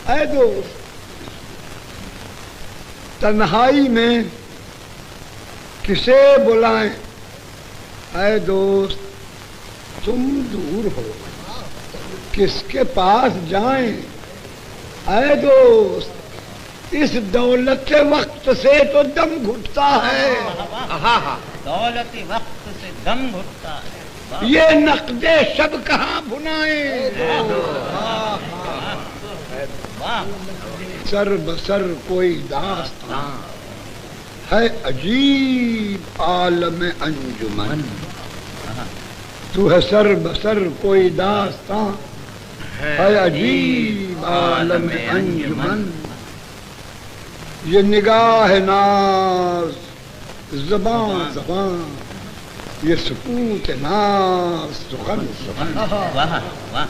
ऐ दोस्त, तन्हाई में किसे बुलाएं? ऐ दोस्त, तुम दूर हो, किसके पास जाएं? ऐ दोस्त, इस दौलत वक्त से तो दम घुटता है। दौलत वक्त से दम घुटता है। ये नकदे शब कहाँ भुनाए? सर बसर कोई दास्तां है, अजीब आलम अंजुमन। तू है सर बसर कोई दास्तां है, अजीब आलम अंजुमन। ये निगाह नाज ज़बान ज़बान, ये सुकूत नाज सुखन सुखन। वाह वाह।